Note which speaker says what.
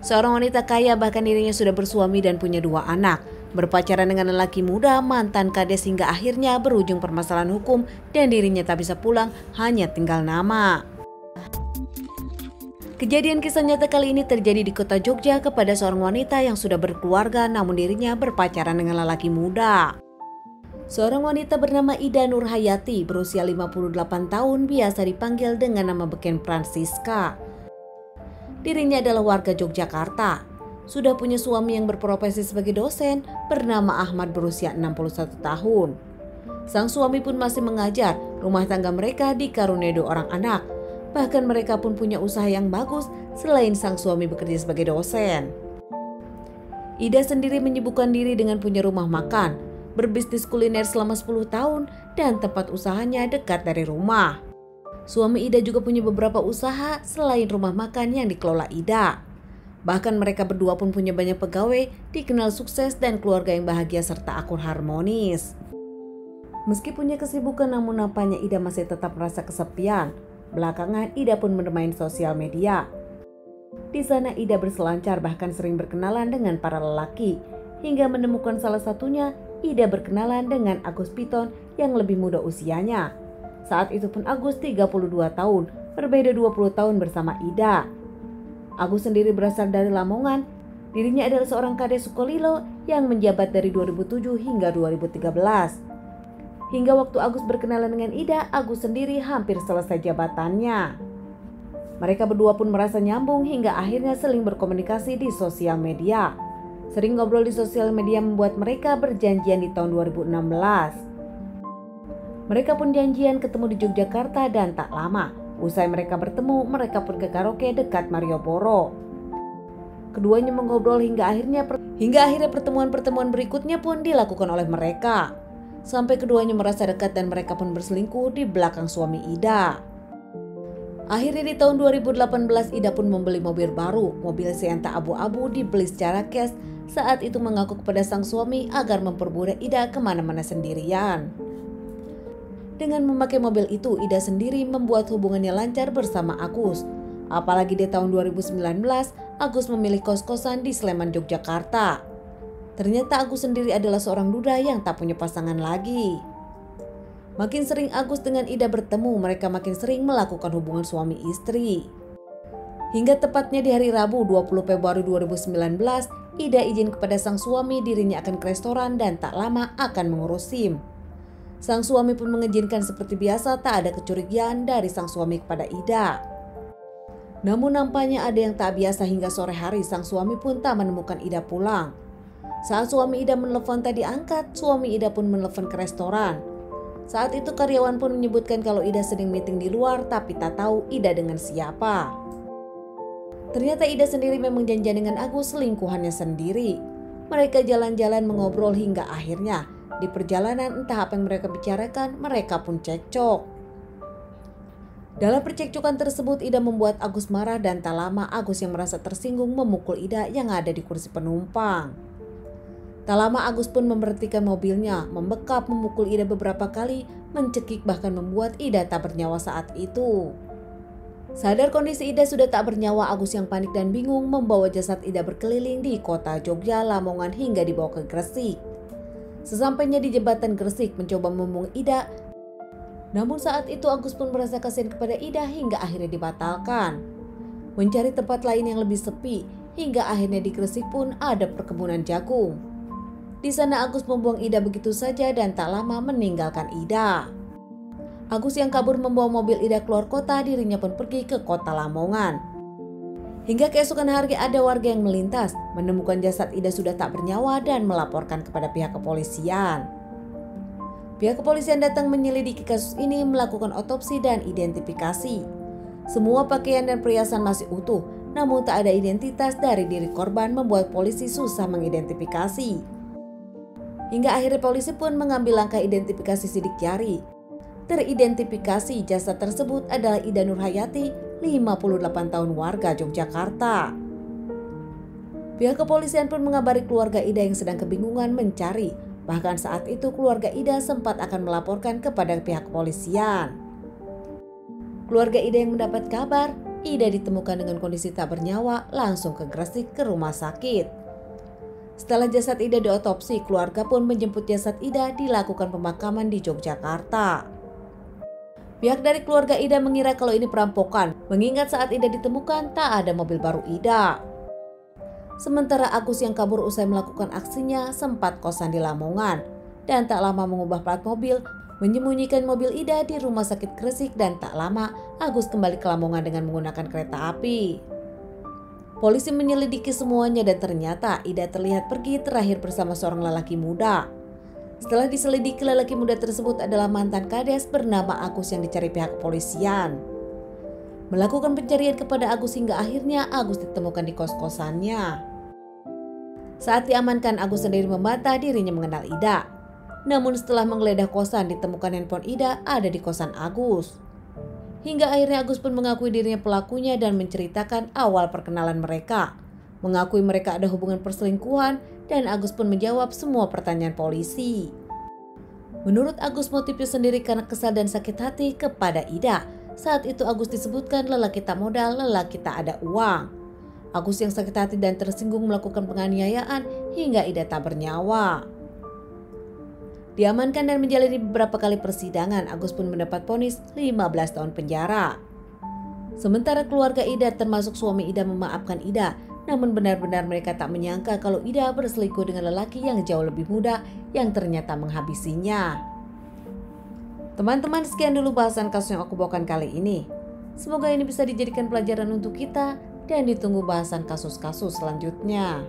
Speaker 1: Seorang wanita kaya bahkan dirinya sudah bersuami dan punya 2 anak. Berpacaran dengan lelaki muda, mantan kades hingga akhirnya berujung permasalahan hukum dan dirinya tak bisa pulang, hanya tinggal nama. Kejadian kisah nyata kali ini terjadi di kota Jogja kepada seorang wanita yang sudah berkeluarga namun dirinya berpacaran dengan lelaki muda. Seorang wanita bernama Ida Nurhayati berusia 58 tahun biasa dipanggil dengan nama beken Francisca. Dirinya adalah warga Yogyakarta. Sudah punya suami yang berprofesi sebagai dosen bernama Ahmad berusia 61 tahun. Sang suami pun masih mengajar, rumah tangga mereka dikaruniai 2 orang anak. Bahkan mereka pun punya usaha yang bagus selain sang suami bekerja sebagai dosen. Ida sendiri menyibukkan diri dengan punya rumah makan, berbisnis kuliner selama 10 tahun dan tempat usahanya dekat dari rumah. Suami Ida juga punya beberapa usaha selain rumah makan yang dikelola Ida. Bahkan mereka berdua pun punya banyak pegawai, dikenal sukses dan keluarga yang bahagia serta akur harmonis. Meski punya kesibukan namun nampaknya Ida masih tetap merasa kesepian. Belakangan Ida pun bermain sosial media. Di sana Ida berselancar bahkan sering berkenalan dengan para lelaki. Hingga menemukan salah satunya, Ida berkenalan dengan Agus Piton yang lebih muda usianya. Saat itu pun Agus 32 tahun, berbeda 20 tahun bersama Ida. Agus sendiri berasal dari Lamongan. Dirinya adalah seorang kades Sukolilo yang menjabat dari 2007 hingga 2013. Hingga waktu Agus berkenalan dengan Ida, Agus sendiri hampir selesai jabatannya. Mereka berdua pun merasa nyambung hingga akhirnya saling berkomunikasi di sosial media. Sering ngobrol di sosial media membuat mereka berjanjian di tahun 2016. Mereka pun janjian ketemu di Yogyakarta dan tak lama, usai mereka bertemu, mereka pun ke karaoke dekat Malioboro. Keduanya mengobrol hingga akhirnya pertemuan-pertemuan berikutnya pun dilakukan oleh mereka. Sampai keduanya merasa dekat dan mereka pun berselingkuh di belakang suami Ida. Akhirnya di tahun 2018 Ida pun membeli mobil baru. Mobil Sienta abu-abu dibeli secara cash. Saat itu mengaku kepada sang suami agar mempermudah Ida kemana-mana sendirian. Dengan memakai mobil itu, Ida sendiri membuat hubungannya lancar bersama Agus. Apalagi di tahun 2019, Agus memilih kos-kosan di Sleman, Yogyakarta. Ternyata Agus sendiri adalah seorang duda yang tak punya pasangan lagi. Makin sering Agus dengan Ida bertemu, mereka makin sering melakukan hubungan suami istri. Hingga tepatnya di hari Rabu 20 Februari 2019, Ida izin kepada sang suami dirinya akan ke restoran dan tak lama akan mengurus SIM. Sang suami pun mengizinkan seperti biasa, tak ada kecurigaan dari sang suami kepada Ida. Namun nampaknya ada yang tak biasa hingga sore hari sang suami pun tak menemukan Ida pulang. Saat suami Ida menelpon tak diangkat, suami Ida pun menelpon ke restoran. Saat itu karyawan pun menyebutkan kalau Ida sedang meeting di luar tapi tak tahu Ida dengan siapa. Ternyata Ida sendiri memang janjian dengan Agus selingkuhannya sendiri. Mereka jalan-jalan mengobrol hingga akhirnya di perjalanan entah apa yang mereka bicarakan, mereka pun cekcok. Dalam percekcokan tersebut Ida membuat Agus marah dan tak lama Agus yang merasa tersinggung memukul Ida yang ada di kursi penumpang. Tak lama Agus pun memberhentikan mobilnya, membekap memukul Ida beberapa kali, mencekik bahkan membuat Ida tak bernyawa saat itu. Sadar kondisi Ida sudah tak bernyawa, Agus yang panik dan bingung membawa jasad Ida berkeliling di kota Jogja, Lamongan hingga dibawa ke Gresik. Sesampainya di jembatan Gresik mencoba membuang Ida. Namun saat itu Agus pun merasa kasihan kepada Ida hingga akhirnya dibatalkan. Mencari tempat lain yang lebih sepi hingga akhirnya di Gresik pun ada perkebunan jagung. Di sana Agus membuang Ida begitu saja dan tak lama meninggalkan Ida. Agus yang kabur membawa mobil Ida keluar kota, dirinya pun pergi ke kota Lamongan. Hingga keesokan hari ada warga yang melintas, menemukan jasad Ida sudah tak bernyawa dan melaporkan kepada pihak kepolisian. Pihak kepolisian datang menyelidiki kasus ini, melakukan otopsi dan identifikasi. Semua pakaian dan perhiasan masih utuh, namun tak ada identitas dari diri korban membuat polisi susah mengidentifikasi. Hingga akhirnya polisi pun mengambil langkah identifikasi sidik jari. Teridentifikasi jasad tersebut adalah Ida Nurhayati, 58 tahun warga Yogyakarta. Pihak kepolisian pun mengabari keluarga Ida yang sedang kebingungan mencari. Bahkan saat itu keluarga Ida sempat akan melaporkan kepada pihak kepolisian. Keluarga Ida yang mendapat kabar Ida ditemukan dengan kondisi tak bernyawa, langsung ke Gresik ke rumah sakit. Setelah jasad Ida diotopsi, keluarga pun menjemput jasad Ida dilakukan pemakaman di Yogyakarta. Pihak dari keluarga Ida mengira kalau ini perampokan, mengingat saat Ida ditemukan tak ada mobil baru Ida. Sementara Agus yang kabur usai melakukan aksinya sempat kosan di Lamongan dan tak lama mengubah plat mobil, menyembunyikan mobil Ida di rumah sakit Gresik, dan tak lama Agus kembali ke Lamongan dengan menggunakan kereta api. Polisi menyelidiki semuanya dan ternyata Ida terlihat pergi terakhir bersama seorang lelaki muda. Setelah diselidiki, lelaki muda tersebut adalah mantan kades bernama Agus yang dicari pihak kepolisian. Melakukan pencarian kepada Agus hingga akhirnya Agus ditemukan di kos-kosannya. Saat diamankan, Agus sendiri membantah dirinya mengenal Ida. Namun setelah menggeledah kosan, ditemukan handphone Ida ada di kosan Agus. Hingga akhirnya Agus pun mengakui dirinya pelakunya dan menceritakan awal perkenalan mereka. Mengakui mereka ada hubungan perselingkuhan dan Agus pun menjawab semua pertanyaan polisi. Menurut Agus, motifnya sendiri karena kesal dan sakit hati kepada Ida. Saat itu Agus disebutkan lelaki tak modal, lelaki tak ada uang. Agus yang sakit hati dan tersinggung melakukan penganiayaan hingga Ida tak bernyawa. Diamankan dan menjalani beberapa kali persidangan, Agus pun mendapat vonis 15 tahun penjara. Sementara keluarga Ida termasuk suami Ida memaafkan Ida, namun benar-benar mereka tak menyangka kalau Ida berselingkuh dengan lelaki yang jauh lebih muda yang ternyata menghabisinya. Teman-teman, sekian dulu bahasan kasus yang aku bawakan kali ini. Semoga ini bisa dijadikan pelajaran untuk kita dan ditunggu bahasan kasus-kasus selanjutnya.